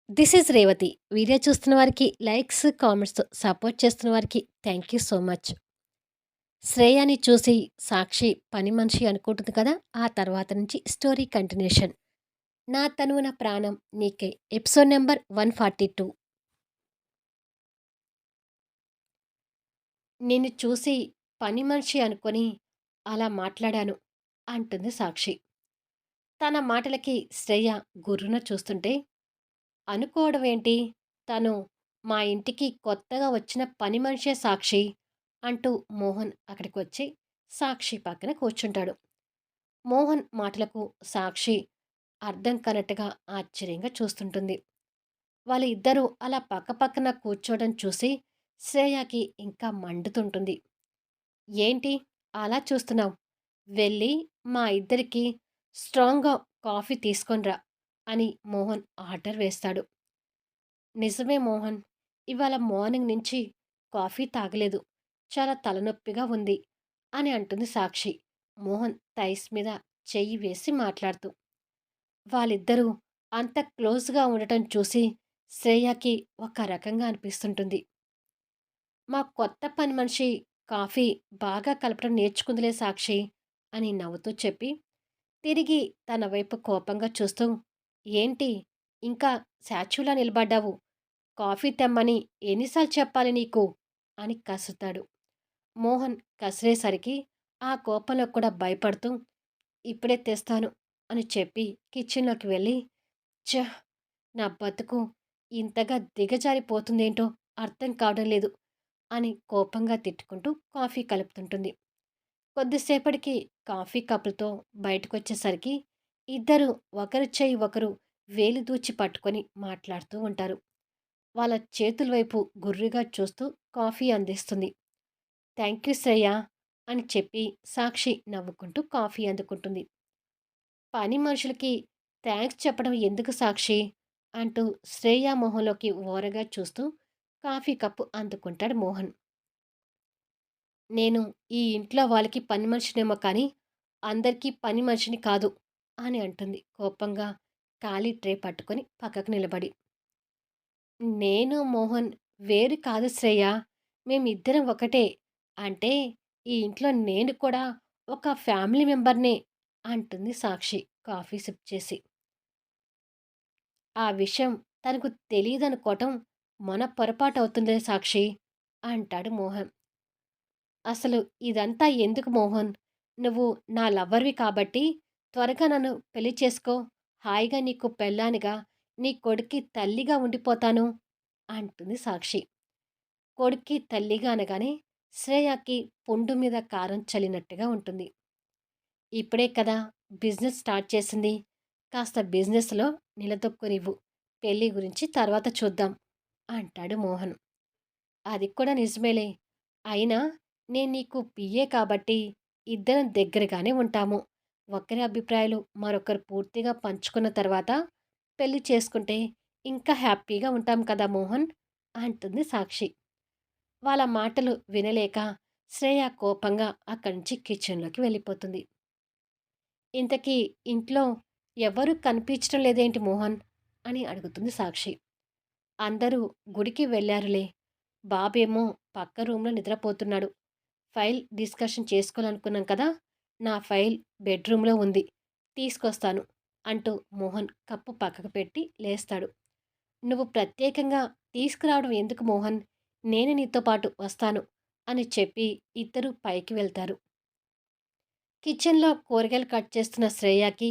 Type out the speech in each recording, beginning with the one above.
This is Revathi. Video చూస్తున్న వారికి likes, కామెంట్స్‌తో support చేస్తున్న వారికి థ్యాంక్ యూ సో మచ్. శ్రేయాని చూసి సాక్షి పని మనిషి అనుకుంటుంది కదా! ఆ తర్వాత నుంచి స్టోరీ కంటిన్యూషన్. 'నా తనువు నా ప్రాణం నీకే' ఎపిసోడ్ నంబర్ 142. నిన్ను చూసి పని మనిషి అనుకొని అలా మాట్లాడాను అంటుంది సాక్షి. తన మాటలకి శ్రేయ గుర్రున చూస్తుంటే, అనుకోవడం ఏంటి? తను మా ఇంటికి కొత్తగా వచ్చిన పని మనిషే సాక్షి అంటూ మోహన్ అక్కడికి వచ్చి సాక్షి పక్కన కూర్చుంటాడు. మోహన్ మాటలకు సాక్షి అర్థం కానట్టుగా ఆశ్చర్యంగా చూస్తుంటుంది. వాళ్ళ ఇద్దరూ అలా పక్కపక్కన కూర్చోవడం చూసి శ్రేయకి ఇంకా మండుతుంటుంది. ఏంటి అలా చూస్తున్నావు? వెళ్ళి మా ఇద్దరికి స్ట్రాంగ్గా కాఫీ తీసుకొనిరా అని మోహన్ ఆర్డర్ వేస్తాడు. నిజమే మోహన్. ఇవాళ మార్నింగ్ నుంచి కాఫీ తాగలేదు. చాలా తలనొప్పిగా ఉంది అని అంటుంది సాక్షి. మోహన్ థైస్ మీద చెయ్యి వేసి మాట్లాడుతూ. వాళ్ళిద్దరూ అంత క్లోజ్‌గా ఉండటం చూసి శ్రేయకి ఒక రకంగా అనిపిస్తుంటుంది. మా కొత్త పని మనిషి కాఫీ బాగా కలపడం నేర్చుకుందిలే సాక్షి అని నవ్వుతూ చెప్పి, తిరిగి తన వైపు కోపంగా చూస్తూ, ఏంటి ఇంకా స్టాచ్యూలా నిలబడ్డావు? కాఫీ తెమ్మని ఎన్నిసార్లు చెప్పాలి నీకు అని కసురుతాడు. మోహన్ కసిరేసరికి ఆ కోపంలో కూడా భయపడుతూ ఇప్పుడే తెస్తాను అని చెప్పి కిచెన్లోకి వెళ్ళి ఛ! నా బతుకు ఇంతగా దిగజారిపోతుందేంటో అర్థం కావడం లేదు అని కోపంగా తిట్టుకుంటూ కాఫీ కలుపుతుంటుంది. కొద్దిసేపటికి కాఫీ కప్పులతో బయటకొచ్చేసరికి ఇద్దరు ఒకరి చేయి ఒకరు వేలు దూచి పట్టుకొని మాట్లాడుతూ ఉంటారు. వాళ్ళ చేతుల వైపు గుర్రుగా చూస్తూ కాఫీ అందిస్తుంది. థ్యాంక్ యూ శ్రేయ అని చెప్పి సాక్షి నవ్వుకుంటూ కాఫీ అందుకుంటుంది. పని మనుషులకి థ్యాంక్స్ చెప్పడం ఎందుకు సాక్షి అంటూ శ్రేయ మొహంలోకి ఓరగా చూస్తూ కాఫీ కప్పు అందుకుంటాడు మోహన్. నేను ఈ ఇంట్లో వాళ్ళకి పని మనిషినేమో కానీ అందరికీ పని మనిషిని కాదు అని అంటుంది కోపంగా ఖాళీ ట్రే పట్టుకొని పక్కకు నిలబడి. నేను, మోహన్ వేరు కాదు శ్రేయ. మేమిద్దరం ఒకటే. అంటే ఈ ఇంట్లో నేను కూడా ఒక ఫ్యామిలీ మెంబర్‌నే అంటుంది సాక్షి కాఫీ సిప్ చేసి. ఆ విషయం తనకు తెలీదనుకోవటం మన పొరపాటవుతుందిలే సాక్షి అంటాడు మోహన్. అసలు ఇదంతా ఎందుకు మోహన్? నువ్వు నా లవ్వర్‌వి కాబట్టి త్వరగా నన్ను పెళ్లి చేసుకో. హాయిగా నీకు పెళ్ళానిగా, నీ కొడుక్కి తల్లిగా ఉండిపోతాను అంటుంది సాక్షి. కొడుక్కి తల్లిగా అనగానే శ్రేయకి పుండు మీద కారం చల్లినట్టుగా ఉంటుంది. ఇప్పుడే కదా బిజినెస్ స్టార్ట్ చేసింది. కాస్త బిజినెస్‌లో నిలదొక్కునివ్వు. పెళ్లి గురించి తర్వాత చూద్దాం అంటాడు మోహన్. అది కూడా నిజమేలే. అయినా నేను నీకు పిఏ కాబట్టి ఇద్దరం దగ్గరగానే ఉంటాము. ఒకరి అభిప్రాయాలు మరొకరు పూర్తిగా పంచుకున్న తర్వాత పెళ్లి చేసుకుంటే ఇంకా హ్యాపీగా ఉంటాం కదా మోహన్ అంటుంది సాక్షి. వాళ్ళ మాటలు వినలేక శ్రేయ కోపంగా అక్కడి నుంచి కిచెన్లోకి వెళ్ళిపోతుంది. ఇంతకీ ఇంట్లో ఎవరూ కనిపించడం లేదేంటి మోహన్ అని అడుగుతుంది సాక్షి. అందరూ గుడికి వెళ్ళారులే. బాబేమో పక్క రూమ్‌లో నిద్రపోతున్నాడు. ఫైల్ డిస్కషన్ చేసుకోవాలనుకున్నాం కదా! నా ఫైల్ బెడ్‌రూమ్‌లో ఉంది. తీసుకొస్తాను అంటూ మోహన్ కప్పు పక్కకు పెట్టి లేస్తాడు. నువ్వు ప్రత్యేకంగా తీసుకురావడం ఎందుకు మోహన్? నేను నీతో పాటు వస్తాను అని చెప్పి ఇద్దరూ పైకి వెళ్తారు. కిచెన్‌లో కూరగాయలు కట్ చేస్తున్న శ్రేయకి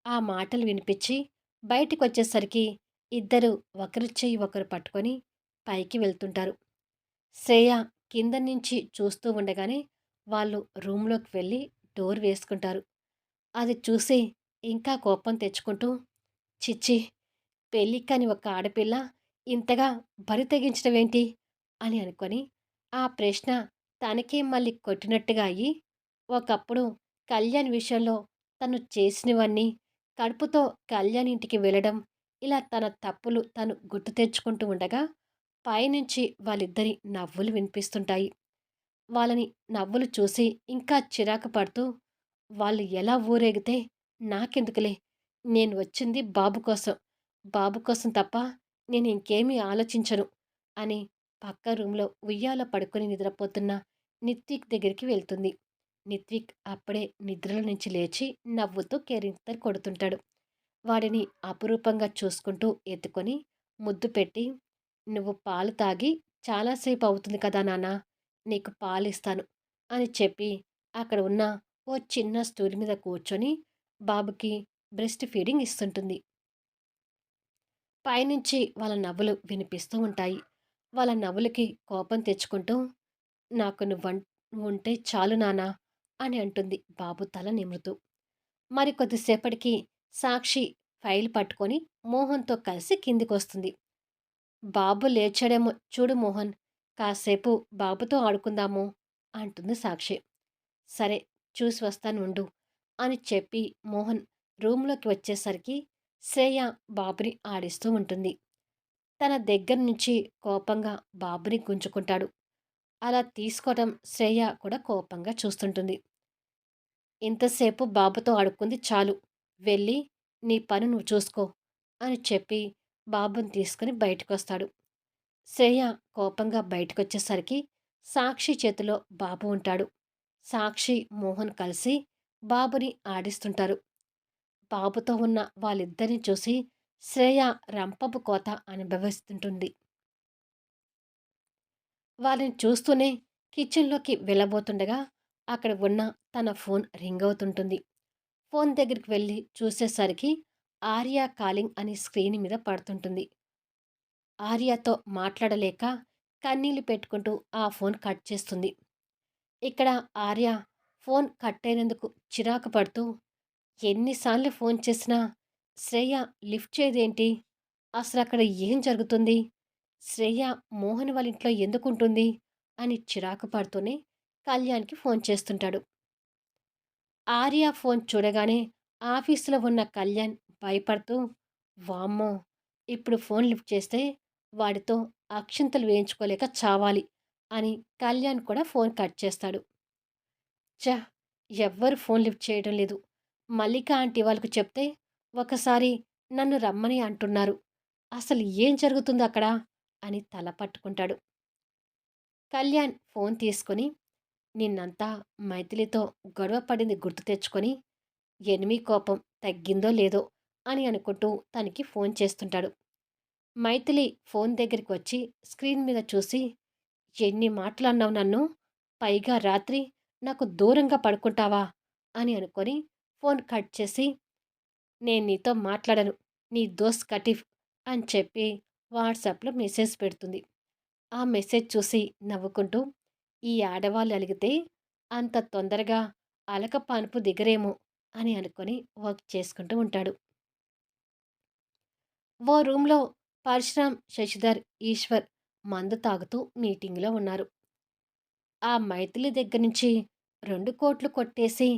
ఆ మాటలు వినిపించి బయటికొచ్చేసరికి ఇద్దరూ ఒకరి చెయ్యి ఒకరు పట్టుకొని పైకి వెళ్తుంటారు. శ్రేయ కింద నుంచి చూస్తూ ఉండగానే వాళ్ళు రూమ్‌లోకి వెళ్ళి డోర్ వేసుకుంటారు. అది చూసి ఇంకా కోపం తెచ్చుకుంటూ చిచ్చి! పెళ్లి కాని ఒక ఆడపిల్ల ఇంతగా బరి తెగించడమేంటి? అని అనుకొని ఆ ప్రశ్న తనకే మళ్ళీ కొట్టినట్టుగా అయ్యి, ఒకప్పుడు కళ్యాణ్ విషయంలో తను చేసినవన్నీ కడుపుతో కళ్యాణ్ ఇంటికి వెళ్ళడం, ఇలా తన తప్పులు తను గుర్తు తెచ్చుకుంటూ ఉండగా, పైనుంచి వాళ్ళిద్దరి నవ్వులు వినిపిస్తుంటాయి. వాళ్ళని నవ్వులు చూసి ఇంకా చిరాకు పడుతూ, వాళ్ళు ఎలా ఊరేగితే నాకెందుకులే. నేను వచ్చింది బాబు కోసం. బాబు కోసం తప్ప నేనింకేమీ ఆలోచించను అని పక్క రూమ్‌లో ఉయ్యాల పడుకొని నిద్రపోతున్న నిత్విక్ దగ్గరికి వెళ్తుంది. నిత్విక్ అప్పుడే నిద్రలో నుంచి లేచి నవ్వుతూ కేరింతలు కొడుతుంటాడు. వాడిని అపురూపంగా చూసుకుంటూ ఎత్తుకొని ముద్దు పెట్టి, "నువ్వు పాలు తాగి చాలా సేపు అవుతుంది కదా నాన్నా! నీకు పాలిస్తాను" అని చెప్పి అక్కడ ఉన్న ఓ చిన్న స్టూల్ మీద కూర్చొని బాబుకి బ్రెస్ట్ ఫీడింగ్ ఇస్తుంటుంది. పైనుంచి వాళ్ళ నవ్వులు వినిపిస్తూ ఉంటాయి. వాళ్ళ నవ్వులకి కోపం తెచ్చుకుంటూ, "నాకు నువ్వుంటే చాలు నాన్నా" అని అంటుంది బాబు తల నిమురుతూ. మరి కొద్దిసేపటికి సాక్షి ఫైల్ పట్టుకొని మోహన్‌తో కలిసి కిందికొస్తుంది. "బాబు లేచాడేమో చూడు మోహన్, కాసేపు బాబుతో ఆడుకుందాము" అంటుంది సాక్షి. "సరే, చూసి వస్తానుండు" అని చెప్పి మోహన్ రూమ్‌లోకి వచ్చేసరికి శ్రేయ బాబుని ఆడిస్తూ ఉంటుంది. తన దగ్గర నుంచి కోపంగా బాబుని గుంజుకుంటాడు. అలా తీసుకోవటం శ్రేయ కూడా కోపంగా చూస్తుంటుంది. "ఇంతసేపు బాబుతో ఆడుకుంది చాలు. వెళ్ళి నీ పని నువ్వు చూసుకో" అని చెప్పి బాబుని తీసుకుని బయటకొస్తాడు. శ్రేయ కోపంగా బయటకొచ్చేసరికి సాక్షి చేతిలో బాబు ఉంటాడు. సాక్షి, మోహన్ కలిసి బాబుని ఆడిస్తుంటారు. బాబుతో ఉన్న వాళ్ళిద్దరిని చూసి శ్రేయ రంపపు కోత అనుభవిస్తుంటుంది. వాళ్ళని చూస్తూనే కిచెన్‌లోకి వెళ్ళబోతుండగా అక్కడ ఉన్న తన ఫోన్ రింగ్ అవుతుంటుంది. ఫోన్ దగ్గరికి వెళ్లి చూసేసరికి ఆర్య కాలింగ్ అని స్క్రీన్ మీద పడుతుంటుంది. ఆర్యతో మాట్లాడలేక కన్నీళ్లు పెట్టుకుంటూ ఆ ఫోన్ కట్ చేస్తుంది. ఇక్కడ ఆర్య ఫోన్ కట్ అయినందుకు చిరాకు పడుతూ, ఎన్నిసార్లు ఫోన్ చేసినా శ్రేయ లిఫ్ట్ చేయదేంటి? అసలక్కడ ఏం జరుగుతుంది? శ్రేయ మోహన్ వాళ్ళ ఇంట్లో ఎందుకుంటుంది? అని చిరాకు పడుతూనే కళ్యాణ్‌కి ఫోన్ చేస్తుంటాడు. ఆర్య ఫోన్ చూడగానే ఆఫీసులో ఉన్న కళ్యాణ్ భయపడుతూ, వామ్మో! ఇప్పుడు ఫోన్ లిఫ్ట్ చేస్తే వాడితో అక్షింతలు వేయించుకోలేక చావాలి అని కళ్యాణ్ కూడా ఫోన్ కట్ చేస్తాడు. ఛ! ఎవ్వరు ఫోన్ లిఫ్ట్ చేయడం లేదు. మల్లిక ఆంటీ వాళ్ళకు చెప్తే ఒకసారి నన్ను రమ్మని అంటున్నారు. అసలు ఏం జరుగుతుందక్కడ? అని తల పట్టుకుంటాడు. కళ్యాణ్ ఫోన్ తీసుకొని నిన్నంతా మైథిలితో గొడవ పడింది గుర్తు తెచ్చుకొని, ఎనిమి కోపం తగ్గిందో లేదో అని అనుకుంటూ తనకి ఫోన్ చేస్తుంటాడు. మైథిలి ఫోన్ దగ్గరికి వచ్చి స్క్రీన్ మీద చూసి, "ఎన్ని మాటలన్నావు నన్ను? పైగా రాత్రి నాకు దూరంగా పడుకుంటావా?" అని అనుకొని ఫోన్ కట్ చేసి, "నేను నీతో మాట్లాడను. నీ దోస్త్ కటీఫ్" అని చెప్పి వాట్సాప్‌లో మెసేజ్ పెడుతుంది. ఆ మెసేజ్ చూసి నవ్వుకుంటూ, ఈ ఆడవాళ్ళు అలిగితే అంత తొందరగా అలక పానుపు దిగరేమో అని అనుకొని వర్క్ చేసుకుంటూ ఉంటాడు. ఓ రూమ్‌లో పరశురామ్, శశిధర్, ఈశ్వర్ మందు తాగుతూ మీటింగ్‌లో ఉన్నారు. ఆ మైథిలి దగ్గర నుంచి 2,00,00,000 కొట్టేసి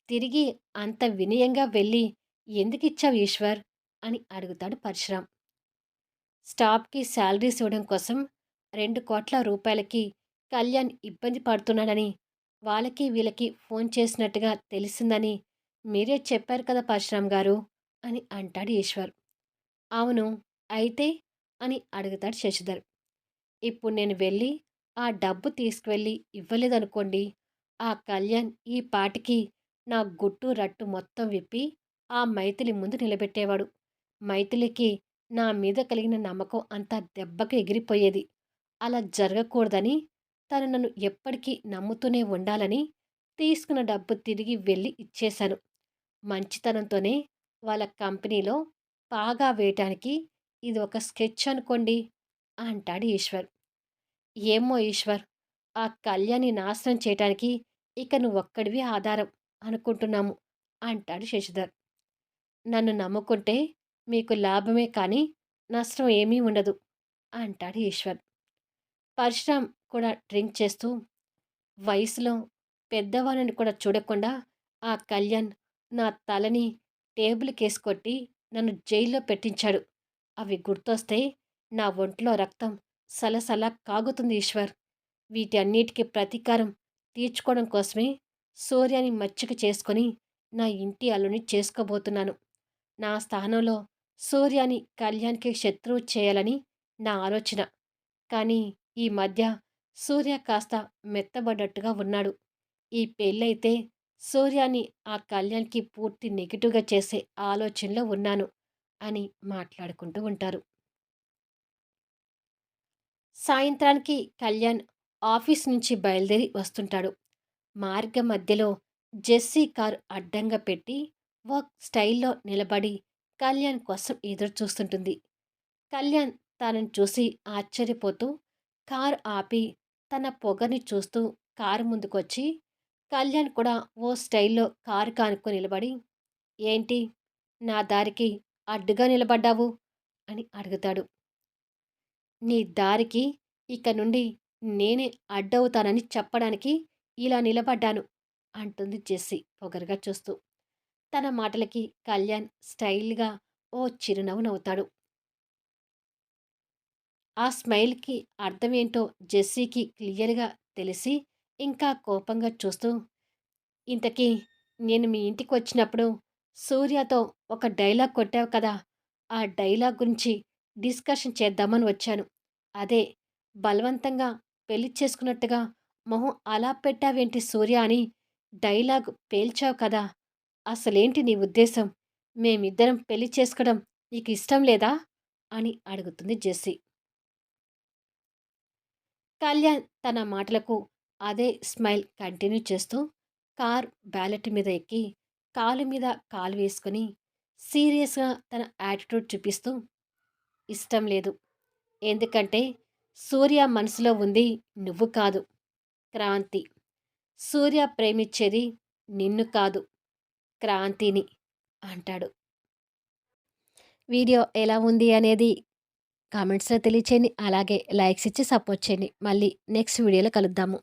తిరిగి అంత వినయంగా వెళ్ళి ఎందుకిచ్చావు ఈశ్వర్ అని అడుగుతాడు పరశురామ్. స్టాఫ్‌కి శాలరీస్ ఇవ్వడం కోసం 2,00,00,000 కళ్యాణ్ ఇబ్బంది పడుతున్నాడని వాళ్ళకి వీళ్ళకి ఫోన్ చేసినట్టుగా తెలిసిందని మీరే చెప్పారు కదా పరశురామ్ గారు అని అంటాడు ఈశ్వర్. అవును, అయితే అని అడుగుతాడు శశిధర్. ఇప్పుడు నేను వెళ్ళి ఆ డబ్బు తీసుకువెళ్ళి ఇవ్వలేదనుకోండి, ఆ కళ్యాణ్ ఈ పాటికి నా గుట్టు రట్టు మొత్తం విప్పి ఆ మైథిలి ముందు నిలబెట్టేవాడు. మైథిలికి నా మీద కలిగిన నమ్మకం అంతా దెబ్బకు ఎగిరిపోయేది. అలా జరగకూడదని, తను నన్ను ఎప్పటికీ నమ్ముతూనే ఉండాలని తీసుకున్న డబ్బు తిరిగి వెళ్ళి ఇచ్చేశాను. మంచితనంతోనే వాళ్ళ కంపెనీలో పాగా వేయటానికి ఇది ఒక స్కెచ్ అనుకోండి అంటాడు ఈశ్వర్. ఏమో ఈశ్వర్, ఆ కళ్యాణి నాశనం చేయటానికి ఇక నువ్వొక్కడివి ఆధారం అనుకుంటున్నాము అంటాడు శశిధర్. నన్ను నమ్ముకుంటే మీకు లాభమే కానీ నష్టం ఏమీ ఉండదు అంటాడు ఈశ్వర్. పరశురామ్ కూడా డ్రింక్ చేస్తూ, వయసులో పెద్దవాళ్ళని కూడా చూడకుండా ఆ కళ్యాణ్ నా తలని టేబుల్‌కేసి కొట్టి నన్ను జైల్లో పెట్టించాడు. అవి గుర్తొస్తే నా ఒంట్లో రక్తం సలసల కాగుతుంది ఈశ్వర్. వీటన్నిటికి ప్రతీకారం తీర్చుకోవడం కోసమే సూర్యాని మచ్చిక చేసుకొని నా ఇంటి అల్లుడిని చేసుకోబోతున్నాను. నా స్థానంలో సూర్యని కళ్యాణ్‌కి శత్రువు చేయాలని నా ఆలోచన. కానీ ఈ మధ్య సూర్య కాస్త మెత్తబడ్డట్టుగా ఉన్నాడు. ఈ పెళ్ళైతే సూర్యాని ఆ కళ్యాణ్‌కి పూర్తి నెగెటివ్‌గా చేసే ఆలోచనలో ఉన్నాను అని మాట్లాడుకుంటూ ఉంటారు. సాయంత్రానికి కళ్యాణ్ ఆఫీస్ నుంచి బయలుదేరి వస్తుంటాడు. మార్గం మధ్యలో జెస్సీ కారు అడ్డంగా పెట్టి ఒక స్టైల్‌లో నిలబడి కళ్యాణ్ కోసం ఎదురు చూస్తుంటుంది. కళ్యాణ్ తనని చూసి ఆశ్చర్యపోతూ కారు ఆపి తన పొగని చూస్తూ కారు ముందుకొచ్చి కళ్యాణ్ కూడా ఓ స్టైల్‌లో కారు కానుకొని నిలబడి, "ఏంటి నా దారికి అడ్డుగా నిలబడ్డావు?" అని అడుగుతాడు. "నీ దారికి ఇక నుండి నేనే అడ్డవుతానని చెప్పడానికి ఇలా నిలబడ్డాను" అంటుంది జెస్సీ పొగరుగా చూస్తూ. తన మాటలకి కళ్యాణ్ స్టైల్‌గా ఓ చిరునవ్వు నవ్వుతాడు. ఆ స్మైల్‌కి అర్థమేంటో జెస్సీకి క్లియర్‌గా తెలిసి ఇంకా కోపంగా చూస్తూ, "ఇంతకీ నేను మీ ఇంటికొచ్చినప్పుడు సూర్యతో ఒక డైలాగ్ కొట్టావు కదా! ఆ డైలాగ్ గురించి డిస్కషన్ చేద్దామని వచ్చాను. అదే బలవంతంగా పెళ్లి చేసుకున్నట్టుగా మొహం అలా పెట్టావేంటి సూర్య అని డైలాగ్ పేల్చావు కదా! అసలేంటి నీ ఉద్దేశం? మేమిద్దరం పెళ్లి చేసుకోవడం నీకు ఇష్టం లేదా?" అని అడుగుతుంది జెస్సీ. కళ్యాణ్ తన మాటలకు అదే స్మైల్ కంటిన్యూ చేస్తూ కార్ బ్యాలెట్ మీద ఎక్కి కాలు మీద కాలు వేసుకొని సీరియస్గా తన యాటిట్యూడ్ చూపిస్తూ ఇష్టం లేదు. ఎందుకంటే సూర్య మనసులో ఉంది నువ్వు కాదు, క్రాంతి. సూర్య ప్రేమించేది నిన్ను కాదు, క్రాంతిని అంటాడు. వీడియో ఎలా ఉంది అనేది కామెంట్స్లో తెలియచేయండి. అలాగే లైక్స్ ఇచ్చి సపోర్ట్ చేయండి. మళ్ళీ నెక్స్ట్ వీడియోలో కలుద్దాము.